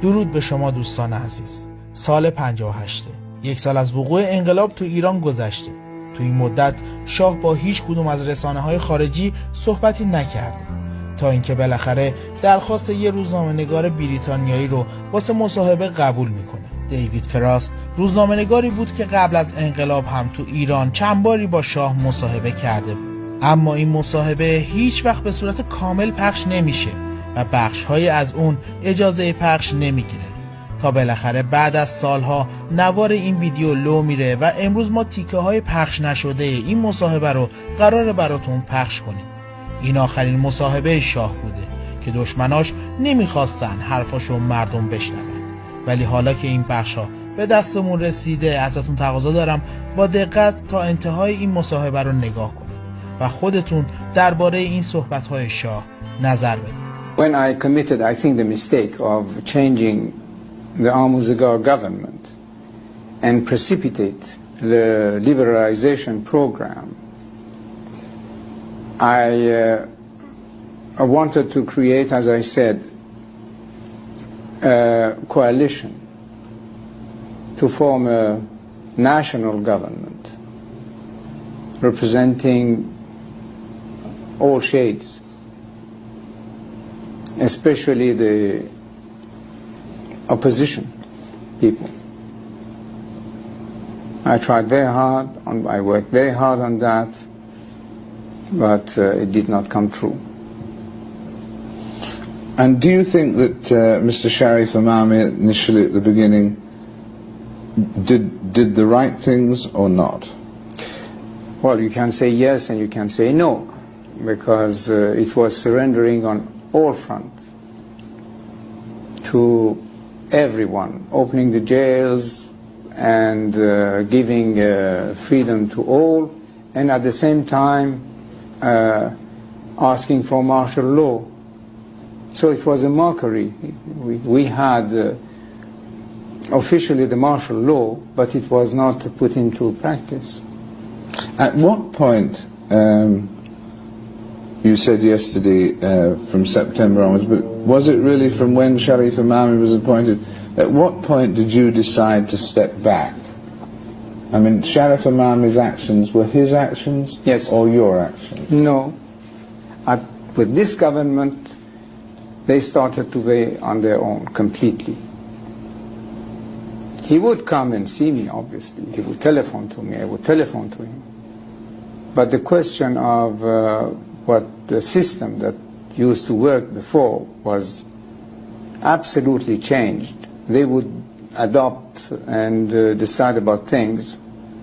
درود به شما دوستان عزیز. سال 58 یک سال از وقوع انقلاب تو ایران گذشته. تو این مدت شاه با هیچ کدوم از رسانه‌های خارجی صحبتی نکرده تا اینکه بالاخره درخواست یه روزنامه‌نگار بریتانیایی رو واسه مصاحبه قبول میکنه. دیوید فراست روزنامه‌نگاری بود که قبل از انقلاب هم تو ایران چند باری با شاه مصاحبه کرده بود، اما این مصاحبه هیچ وقت به صورت کامل پخش نمیشه و بخش‌های از اون اجازه پخش نمیگیره تا بالاخره بعد از سالها نوار این ویدیو لو میره و امروز ما تیکه‌های پخش نشده این مصاحبه رو قراره براتون پخش کنیم. این آخرین مصاحبه شاه بوده که دشمناش نمیخواستن حرفاشو مردم بشنون، ولی حالا که این بخش‌ها به دستمون رسیده ازتون تقاضا دارم با دقت تا انتهای این مصاحبه رو نگاه کنید و خودتون درباره این صحبت‌های شاه نظر بدید. When I committed, I think, the mistake of changing the Amuzgar government and precipitate the liberalization program, I wanted to create, as I said, a coalition to form a national government representing all shades, especially the opposition people. I tried very hard, I worked very hard on that, but it did not come true. And do you think that Mr. Sharif Imami initially at the beginning did the right things or not? Well, you can say yes and you can say no, because it was surrendering on all fronts to everyone, opening the jails and giving freedom to all, and at the same time asking for martial law. So it was a mockery. We had officially the martial law, but it was not put into practice. At what point, you said yesterday from September onwards, but was it really from when Sharif Imami was appointed? At what point did you decide to step back? I mean, Sharif Imami's actions were his actions, yes, or your actions? No. With this government, they started to be on their own completely. He would come and see me, obviously. He would telephone to me. I would telephone to him. But the question of what the system that used to work before was absolutely changed. They would adopt and decide about things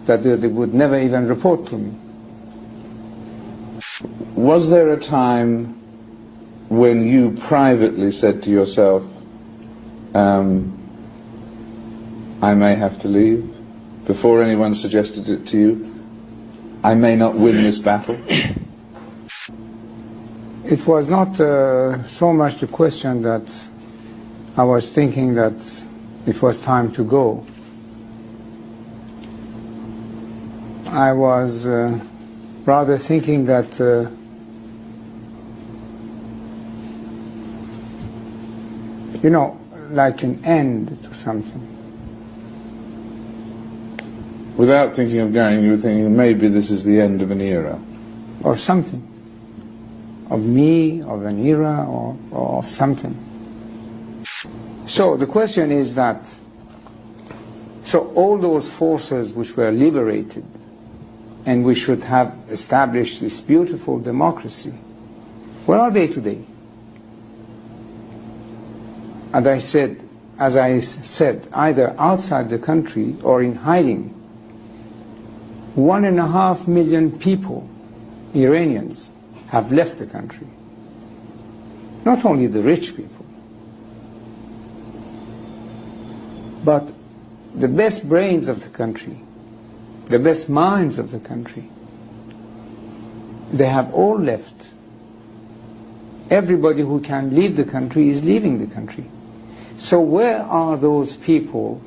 that they would never even report to me. Was there a time when you privately said to yourself, I may have to leave, before anyone suggested it to you? I may not win this battle? It was not so much the question that I was thinking that it was time to go. I was rather thinking that you know, like an end to something. Without thinking of going, you were thinking maybe this is the end of an era. Or something. Of me, of an era, or of something. So the question is that, so all those forces which were liberated, and we should have established this beautiful democracy, where are they today? As I said, either outside the country or in hiding. 1.5 million people, Iranians, have left the country. Not only the rich people, but the best brains of the country, the best minds of the country, they have all left. Everybody who can leave the country is leaving the country. So where are those people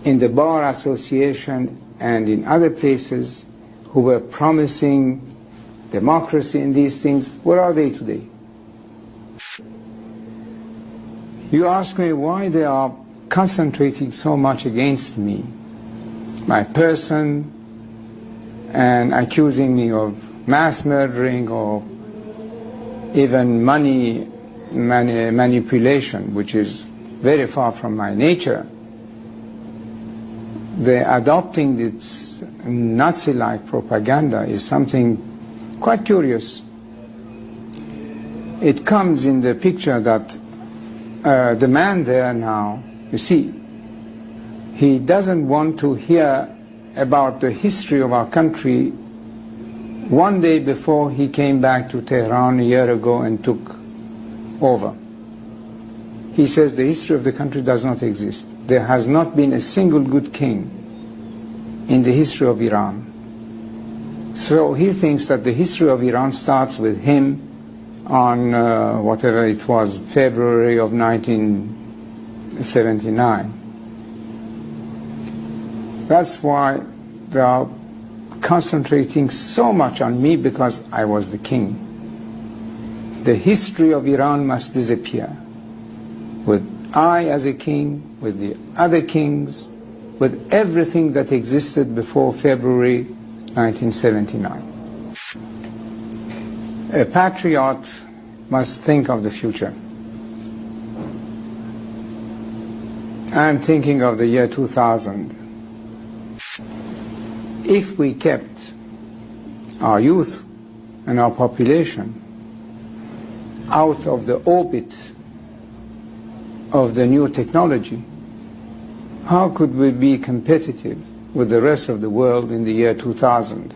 in the Bar Association and in other places who were promising democracy and these things? Where are they today? You ask me why they are concentrating so much against me, my person, and accusing me of mass murdering or even money manipulation, which is very far from my nature. The adopting this Nazi-like propaganda is something quite curious. It comes in the picture that the man there now, you see, he doesn't want to hear about the history of our country one day before he came back to Tehran a year ago and took over. He says the history of the country does not exist. There has not been a single good king in the history of Iran. So he thinks that the history of Iran starts with him on whatever it was, February of 1979. That's why they are concentrating so much on me, because I was the king. The history of Iran must disappear, with I as a king, with the other kings, with everything that existed before February 1979. A patriot must think of the future. I'm thinking of the year 2000. If we kept our youth and our population out of the orbit of the new technology, how could we be competitive with the rest of the world in the year 2000?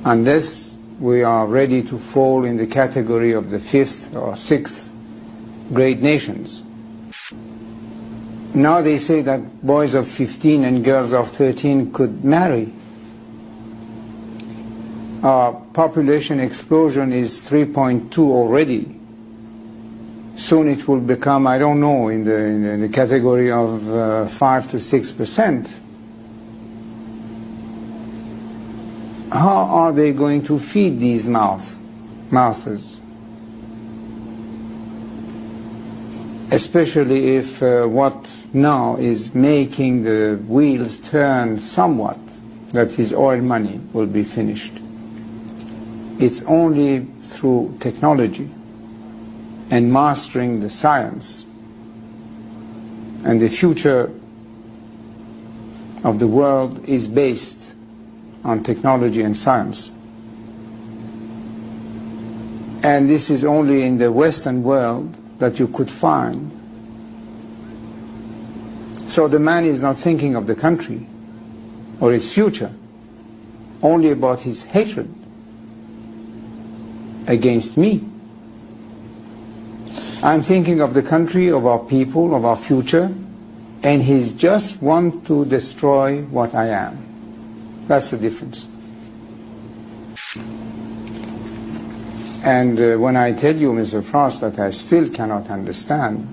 Unless we are ready to fall in the category of the 5th or 6th great nations. Now they say that boys of 15 and girls of 13 could marry. Our population explosion is 3.2 already. Soon it will become, I don't know, in the category of 5 to 6%. How are they going to feed these mouths? Especially if what now is making the wheels turn somewhat, that is oil money, will be finished. It's only through technology and mastering the science, and the future of the world is based on technology and science. And this is only in the Western world that you could find. So the man is not thinking of the country or its future, only about his hatred against me. I'm thinking of the country, of our people, of our future, and he's just want to destroy what I am. That's the difference. And when I tell you, Mr. Frost, that I still cannot understand,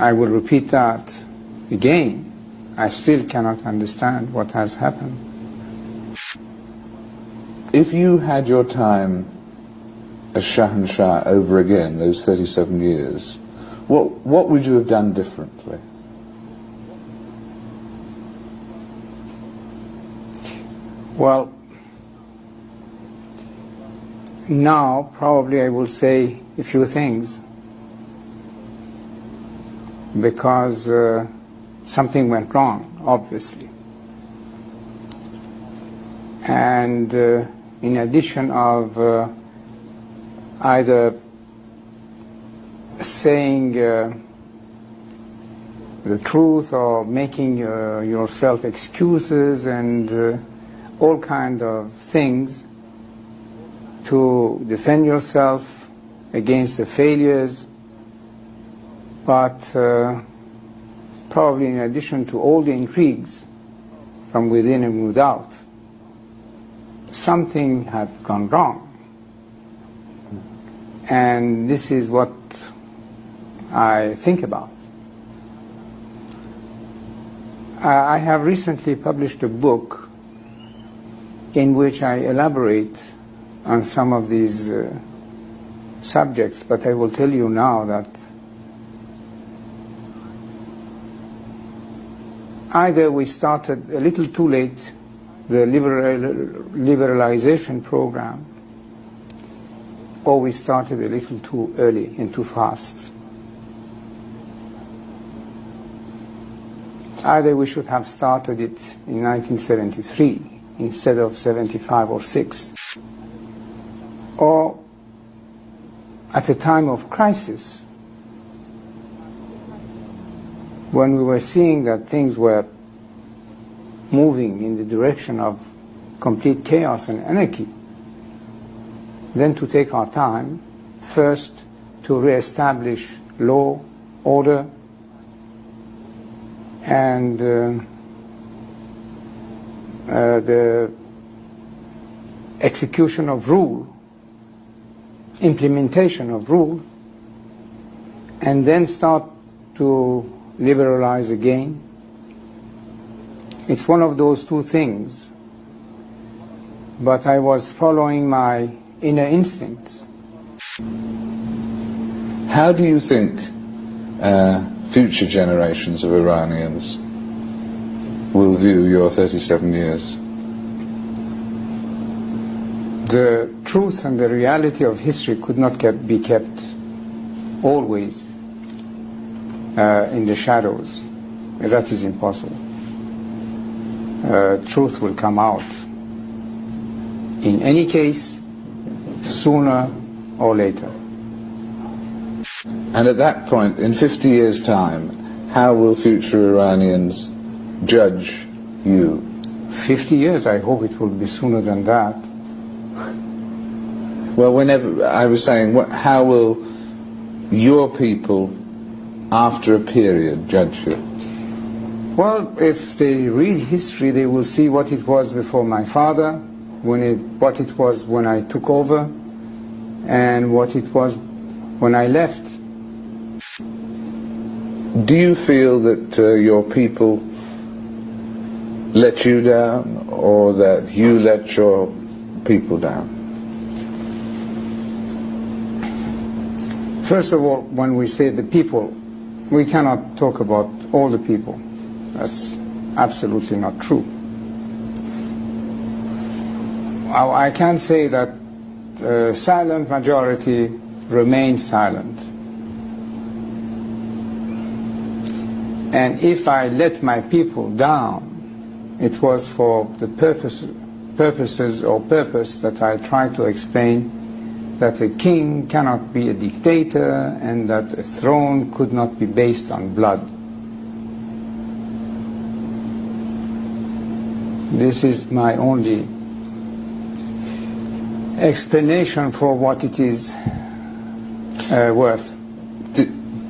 I will repeat that again. I still cannot understand what has happened. If you had your time as Shahanshah over again, those 37 years, what would you have done differently? Well, now probably I will say a few things, because something went wrong, obviously. And in addition of either saying the truth or making yourself excuses and all kind of things to defend yourself against the failures, but probably in addition to all the intrigues from within and without, something had gone wrong. And this is what I think about. I have recently published a book in which I elaborate on some of these subjects, but I will tell you now that either we started a little too late the liberalization program, or we started a little too early and too fast. Either we should have started it in 1973 instead of 75 or 6, or at a time of crisis, when we were seeing that things were moving in the direction of complete chaos and anarchy, then to take our time, first to re-establish law, order, and the execution of rule, implementation of rule, and then start to liberalize again. It's one of those two things, but I was following my inner instincts. How do you think future generations of Iranians will view your 37 years? The truth and the reality of history could not be kept always in the shadows. That is impossible. Truth will come out in any case, sooner or later. And at that point, in 50 years' time, how will future Iranians judge you? 50 years, I hope it will be sooner than that. Well, whenever, I was saying, how will your people, after a period, judge you? Well, if they read history, they will see what it was before my father, what it was when I took over, and what it was when I left. Do you feel that your people let you down, or that you let your people down? First of all, when we say the people, we cannot talk about all the people. That's absolutely not true. I can say that the silent majority remained silent. And if I let my people down, it was for the purpose that I tried to explain, that a king cannot be a dictator and that a throne could not be based on blood. This is my only explanation for what it is worth.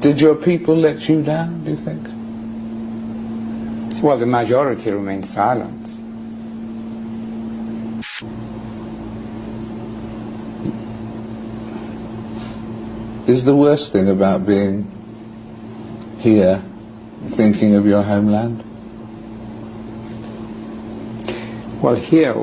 Did your people let you down, do you think? Well, the majority remained silent. Is the worst thing about being here, thinking of your homeland? Well, here